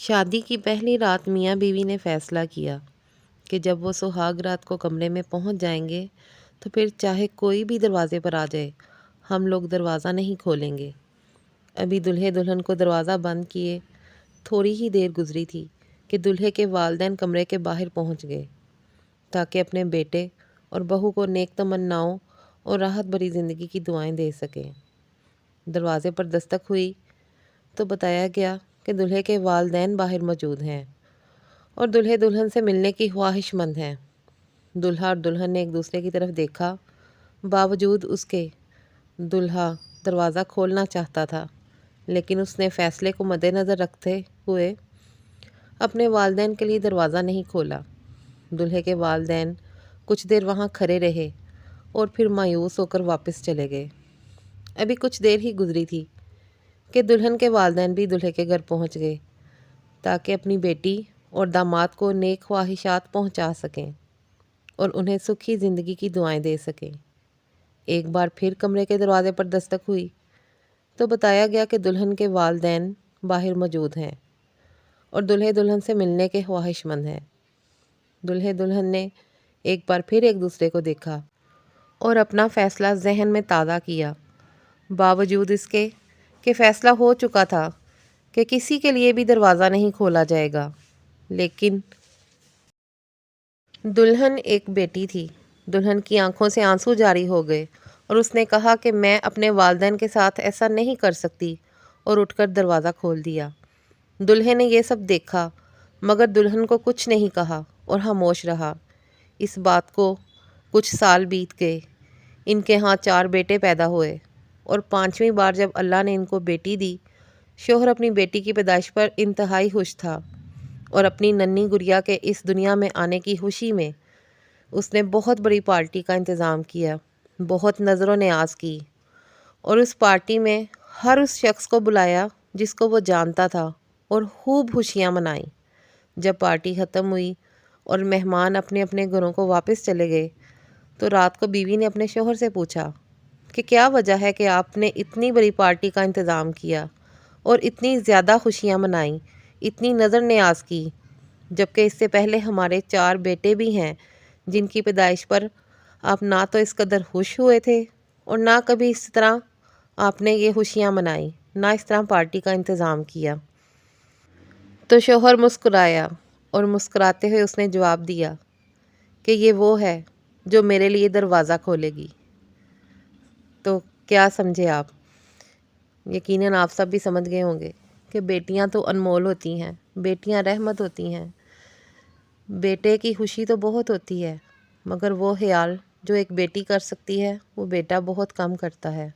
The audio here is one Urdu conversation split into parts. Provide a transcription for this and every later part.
شادی کی پہلی رات میاں بیوی نے فیصلہ کیا کہ جب وہ سہاگ رات کو کمرے میں پہنچ جائیں گے تو پھر چاہے کوئی بھی دروازے پر آ جائے ہم لوگ دروازہ نہیں کھولیں گے۔ ابھی دلہے دلہن کو دروازہ بند کیے تھوڑی ہی دیر گزری تھی کہ دلہے کے والدین کمرے کے باہر پہنچ گئے تاکہ اپنے بیٹے اور بہو کو نیک تمناؤں اور راحت بھری زندگی کی دعائیں دے سکیں۔ دروازے پر دستک ہوئی تو بتایا گیا کہ دلہے کے والدین باہر موجود ہیں اور دلہے دلہن سے ملنے کی خواہش مند ہیں۔ دلہا اور دلہن نے ایک دوسرے کی طرف دیکھا، باوجود اس کے دلہا دروازہ کھولنا چاہتا تھا لیکن اس نے فیصلے کو مد نظر رکھتے ہوئے اپنے والدین کے لیے دروازہ نہیں کھولا۔ دلہے کے والدین کچھ دیر وہاں کھڑے رہے اور پھر مایوس ہو کر واپس چلے گئے۔ ابھی کچھ دیر ہی گزری تھی کہ دلہن کے والدین بھی دلہے کے گھر پہنچ گئے تاکہ اپنی بیٹی اور داماد کو نیک خواہشات پہنچا سکیں اور انہیں سکھی زندگی کی دعائیں دے سکیں۔ ایک بار پھر کمرے کے دروازے پر دستک ہوئی تو بتایا گیا کہ دلہن کے والدین باہر موجود ہیں اور دلہے دلہن سے ملنے کے خواہش مند ہیں۔ دلہے دلہن نے ایک بار پھر ایک دوسرے کو دیکھا اور اپنا فیصلہ ذہن میں تازہ کیا، باوجود اس کے کہ فیصلہ ہو چکا تھا کہ کسی کے لیے بھی دروازہ نہیں کھولا جائے گا۔ لیکن دلہن ایک بیٹی تھی۔ دلہن کی آنکھوں سے آنسو جاری ہو گئے اور اس نے کہا کہ میں اپنے والدین کے ساتھ ایسا نہیں کر سکتی اور اٹھ کر دروازہ کھول دیا۔ دلہے نے یہ سب دیکھا مگر دلہن کو کچھ نہیں کہا اور خاموش رہا۔ اس بات کو کچھ سال بیت گئے۔ ان کے ہاں 4 بیٹے پیدا ہوئے اور 5ویں بار جب اللہ نے ان کو بیٹی دی، شوہر اپنی بیٹی کی پیدائش پر انتہائی خوش تھا اور اپنی ننھی گڑیا کے اس دنیا میں آنے کی خوشی میں اس نے بہت بڑی پارٹی کا انتظام کیا، بہت نظر و نیاز کی اور اس پارٹی میں ہر اس شخص کو بلایا جس کو وہ جانتا تھا اور خوب خوشیاں منائیں۔ جب پارٹی ختم ہوئی اور مہمان اپنے اپنے گھروں کو واپس چلے گئے تو رات کو بیوی نے اپنے شوہر سے پوچھا کہ کیا وجہ ہے کہ آپ نے اتنی بڑی پارٹی کا انتظام کیا اور اتنی زیادہ خوشیاں منائیں، اتنی نظر نیاز کی، جبکہ اس سے پہلے ہمارے 4 بیٹے بھی ہیں جن کی پیدائش پر آپ نہ تو اس قدر خوش ہوئے تھے اور نہ کبھی اس طرح آپ نے یہ خوشیاں منائیں، نہ اس طرح پارٹی کا انتظام کیا۔ تو شوہر مسکرایا اور مسکراتے ہوئے اس نے جواب دیا کہ یہ وہ ہے جو میرے لیے دروازہ کھولے گی۔ تو کیا سمجھے آپ؟ یقیناً آپ سب بھی سمجھ گئے ہوں گے کہ بیٹیاں تو انمول ہوتی ہیں، بیٹیاں رحمت ہوتی ہیں۔ بیٹے کی خوشی تو بہت ہوتی ہے مگر وہ خیال جو ایک بیٹی کر سکتی ہے وہ بیٹا بہت کم کرتا ہے،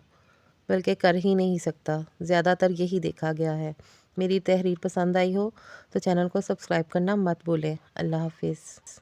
بلکہ کر ہی نہیں سکتا۔ زیادہ تر یہی دیکھا گیا ہے۔ میری تحریر پسند آئی ہو تو چینل کو سبسکرائب کرنا مت بھولیں۔ اللہ حافظ۔